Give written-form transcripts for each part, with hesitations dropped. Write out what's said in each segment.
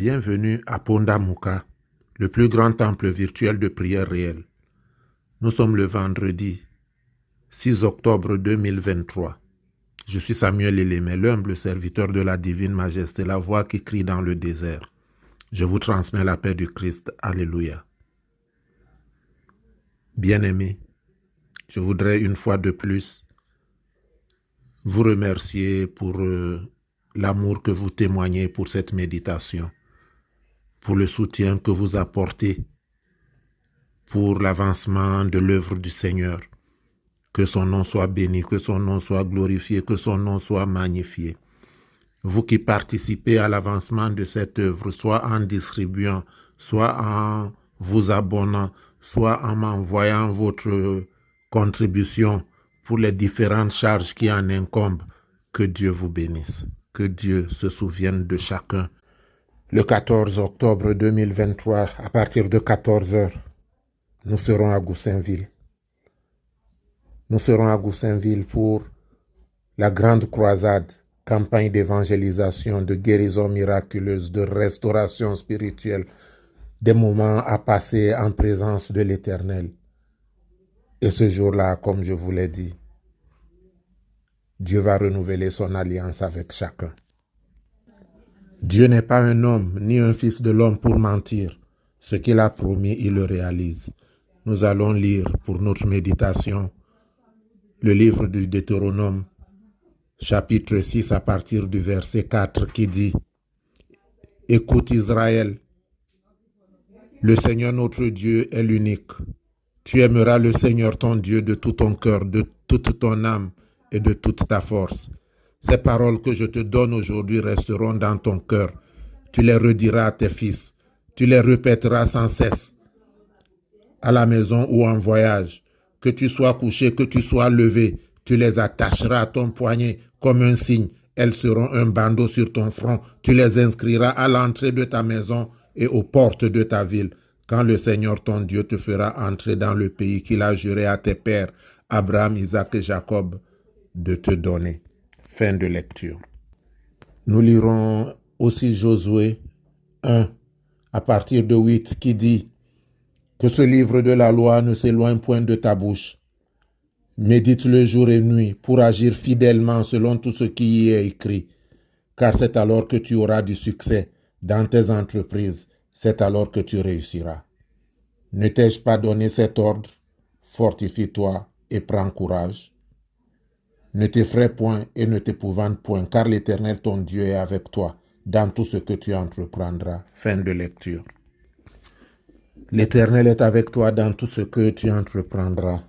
Bienvenue à Pondamuka, le plus grand temple virtuel de prière réelle. Nous sommes le vendredi 6 octobre 2023. Je suis Samuel Elémé, l'humble serviteur de la divine majesté, la voix qui crie dans le désert. Je vous transmets la paix du Christ. Alléluia. Bien-aimés, je voudrais une fois de plus vous remercier pour l'amour que vous témoignez pour cette méditation, pour le soutien que vous apportez pour l'avancement de l'œuvre du Seigneur. Que son nom soit béni, que son nom soit glorifié, que son nom soit magnifié. Vous qui participez à l'avancement de cette œuvre, soit en distribuant, soit en vous abonnant, soit en m'envoyant votre contribution pour les différentes charges qui en incombent, que Dieu vous bénisse, que Dieu se souvienne de chacun. Le 14 octobre 2023, à partir de 14 heures, nous serons à Goussainville. Nous serons à Goussainville pour la grande croisade, campagne d'évangélisation, de guérison miraculeuse, de restauration spirituelle, des moments à passer en présence de l'Éternel. Et ce jour-là, comme je vous l'ai dit, Dieu va renouveler son alliance avec chacun. Dieu n'est pas un homme, ni un fils de l'homme pour mentir. Ce qu'il a promis, il le réalise. Nous allons lire pour notre méditation le livre du Deutéronome, chapitre 6, à partir du verset 4, qui dit « Écoute Israël, le Seigneur notre Dieu est l'unique. Tu aimeras le Seigneur ton Dieu de tout ton cœur, de toute ton âme et de toute ta force. Ces paroles que je te donne aujourd'hui resteront dans ton cœur. Tu les rediras à tes fils. Tu les répéteras sans cesse, à la maison ou en voyage. Que tu sois couché, que tu sois levé, tu les attacheras à ton poignet comme un signe. Elles seront un bandeau sur ton front. Tu les inscriras à l'entrée de ta maison et aux portes de ta ville. Quand le Seigneur ton Dieu te fera entrer dans le pays qu'il a juré à tes pères, Abraham, Isaac et Jacob, de te donner. » Fin de lecture. Nous lirons aussi Josué 1, à partir de 8, qui dit « Que ce livre de la loi ne s'éloigne point de ta bouche. Médite-le jour et nuit pour agir fidèlement selon tout ce qui y est écrit. Car c'est alors que tu auras du succès dans tes entreprises. C'est alors que tu réussiras. Ne t'ai-je pas donné cet ordre? Fortifie-toi et prends courage. Ne t'effraie point et ne t'épouvante point, car l'Éternel ton Dieu est avec toi dans tout ce que tu entreprendras. » Fin de lecture. L'Éternel est avec toi dans tout ce que tu entreprendras.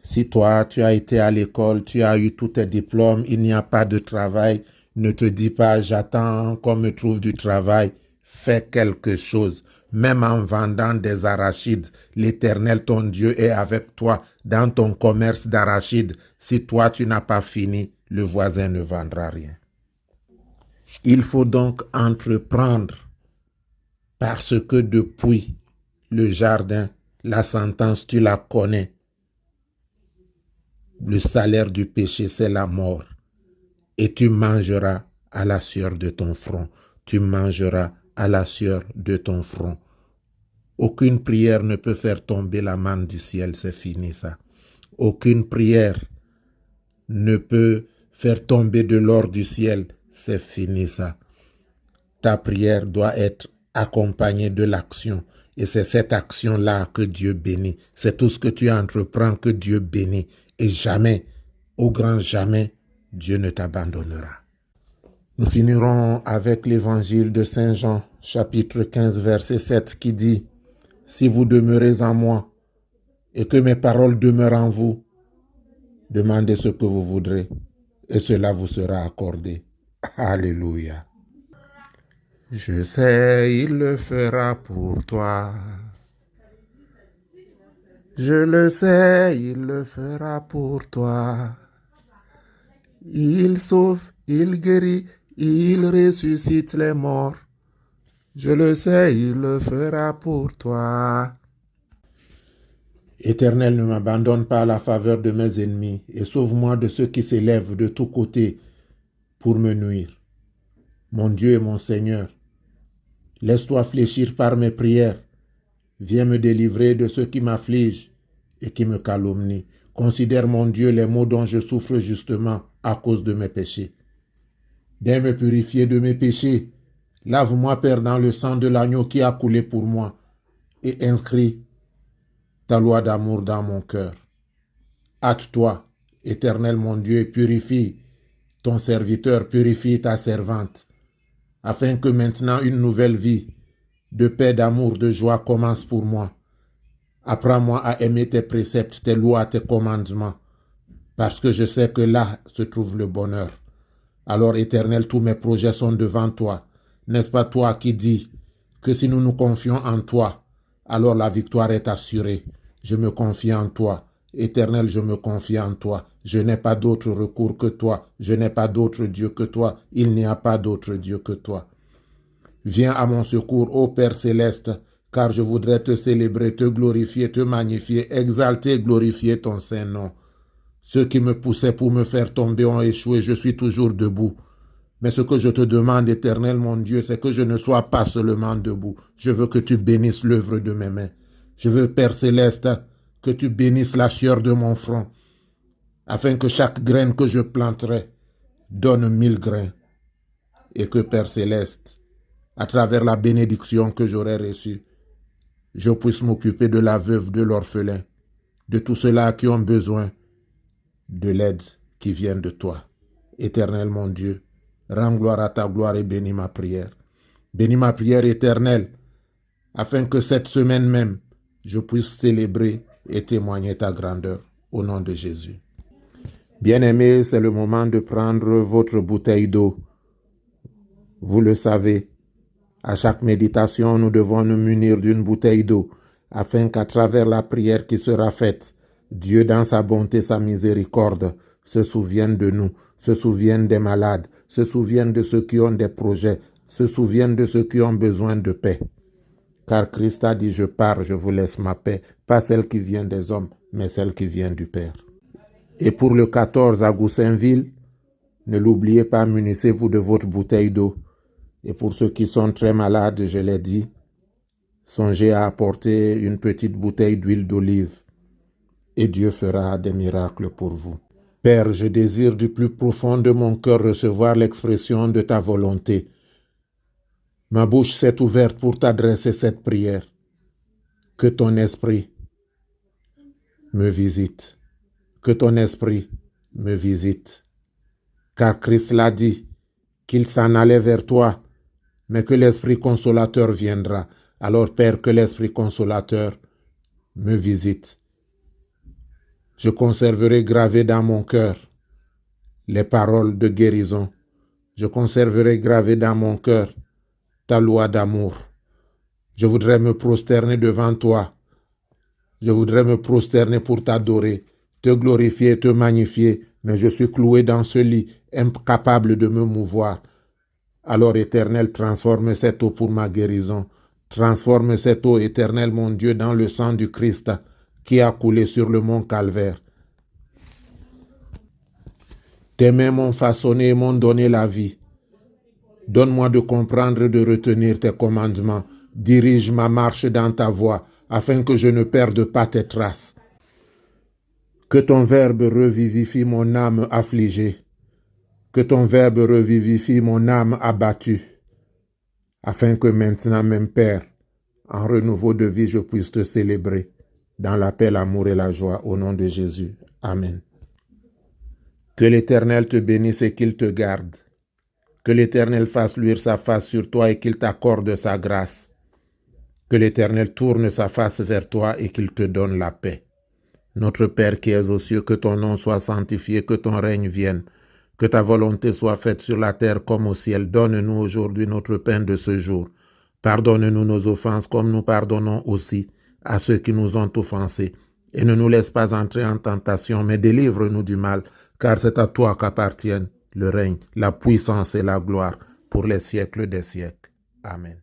Si toi, tu as été à l'école, tu as eu tous tes diplômes, il n'y a pas de travail, ne te dis pas « j'attends qu'on me trouve du travail ». Fais quelque chose. Même en vendant des arachides, l'Éternel ton Dieu est avec toi dans ton commerce d'arachides. Si toi, tu n'as pas fini, le voisin ne vendra rien. Il faut donc entreprendre parce que depuis le jardin, la sentence, tu la connais. Le salaire du péché, c'est la mort. Et tu mangeras à la sueur de ton front. Tu mangeras à la sueur de ton front. Aucune prière ne peut faire tomber la manne du ciel, c'est fini ça. Aucune prière ne peut faire tomber de l'or du ciel, c'est fini ça. Ta prière doit être accompagnée de l'action. Et c'est cette action-là que Dieu bénit. C'est tout ce que tu entreprends que Dieu bénit. Et jamais, au grand jamais, Dieu ne t'abandonnera. Nous finirons avec l'évangile de Saint Jean, chapitre 15, verset 7, qui dit « Si vous demeurez en moi et que mes paroles demeurent en vous, demandez ce que vous voudrez et cela vous sera accordé. » Alléluia. Je sais, il le fera pour toi. Je le sais, il le fera pour toi. Il sauve, il guérit, il ressuscite les morts. Je le sais, il le fera pour toi. Éternel, ne m'abandonne pas à la faveur de mes ennemis et sauve-moi de ceux qui s'élèvent de tous côtés pour me nuire. Mon Dieu et mon Seigneur, Laisse-toi fléchir par mes prières. Viens me délivrer de ceux qui m'affligent et qui me calomnient. Considère, mon Dieu, les maux dont je souffre justement à cause de mes péchés. Viens me purifier de mes péchés. Lave-moi, Père, dans le sang de l'agneau qui a coulé pour moi et inscris ta loi d'amour dans mon cœur. Hâte-toi, Éternel mon Dieu, et purifie ton serviteur, purifie ta servante, afin que maintenant une nouvelle vie de paix, d'amour, de joie commence pour moi. Apprends-moi à aimer tes préceptes, tes lois, tes commandements, parce que je sais que là se trouve le bonheur. Alors, Éternel, tous mes projets sont devant toi. N'est-ce pas toi qui dis que si nous nous confions en toi, alors la victoire est assurée. Je me confie en toi. Éternel, je me confie en toi. Je n'ai pas d'autre recours que toi. Je n'ai pas d'autre Dieu que toi. Il n'y a pas d'autre Dieu que toi. Viens à mon secours, ô Père céleste, car je voudrais te célébrer, te glorifier, te magnifier, exalter, glorifier ton saint nom. Ceux qui me poussaient pour me faire tomber ont échoué, je suis toujours debout. Mais ce que je te demande, Éternel mon Dieu, c'est que je ne sois pas seulement debout. Je veux que tu bénisses l'œuvre de mes mains. Je veux, Père céleste, que tu bénisses la sueur de mon front, afin que chaque graine que je planterai donne 1000 grains. Et que, Père céleste, à travers la bénédiction que j'aurai reçue, je puisse m'occuper de la veuve, de l'orphelin, de tous ceux-là qui ont besoin de l'aide qui vient de toi. Éternel mon Dieu, rends gloire à ta gloire et bénis ma prière. Bénis ma prière éternelle, afin que cette semaine même, je puisse célébrer et témoigner ta grandeur. Au nom de Jésus. Bien-aimés, c'est le moment de prendre votre bouteille d'eau. Vous le savez, à chaque méditation, nous devons nous munir d'une bouteille d'eau, afin qu'à travers la prière qui sera faite, Dieu, dans sa bonté, sa miséricorde, se souvienne de nous, se souvienne des malades, se souvienne de ceux qui ont des projets, se souvienne de ceux qui ont besoin de paix. Car Christ a dit, je pars, je vous laisse ma paix, pas celle qui vient des hommes, mais celle qui vient du Père. Et pour le 14 à Goussainville, ne l'oubliez pas, munissez-vous de votre bouteille d'eau. Et pour ceux qui sont très malades, je l'ai dit, songez à apporter une petite bouteille d'huile d'olive et Dieu fera des miracles pour vous. Père, je désire du plus profond de mon cœur recevoir l'expression de ta volonté. Ma bouche s'est ouverte pour t'adresser cette prière. Que ton esprit me visite. Que ton esprit me visite. Car Christ l'a dit, qu'il s'en allait vers toi, mais que l'Esprit consolateur viendra. Alors, Père, que l'Esprit consolateur me visite. Je conserverai gravé dans mon cœur les paroles de guérison. Je conserverai gravé dans mon cœur ta loi d'amour. Je voudrais me prosterner devant toi. Je voudrais me prosterner pour t'adorer, te glorifier, te magnifier, mais je suis cloué dans ce lit, incapable de me mouvoir. Alors, Éternel, transforme cette eau pour ma guérison. Transforme cette eau, Éternel, mon Dieu, dans le sang du Christ qui a coulé sur le mont Calvaire. Tes mains m'ont façonné et m'ont donné la vie. Donne-moi de comprendre et de retenir tes commandements. Dirige ma marche dans ta voie, afin que je ne perde pas tes traces. Que ton verbe revivifie mon âme affligée. Que ton verbe revivifie mon âme abattue, afin que maintenant même, Père, en renouveau de vie, je puisse te célébrer dans la paix, l'amour et la joie, au nom de Jésus. Amen. Que l'Éternel te bénisse et qu'il te garde. Que l'Éternel fasse luire sa face sur toi et qu'il t'accorde sa grâce. Que l'Éternel tourne sa face vers toi et qu'il te donne la paix. Notre Père qui es aux cieux, que ton nom soit sanctifié, que ton règne vienne. Que ta volonté soit faite sur la terre comme au ciel. Donne-nous aujourd'hui notre pain de ce jour. Pardonne-nous nos offenses comme nous pardonnons aussi à ceux qui nous ont offensés. Et ne nous laisse pas entrer en tentation, mais délivre-nous du mal, car c'est à toi qu'appartiennent le règne, la puissance et la gloire pour les siècles des siècles. Amen.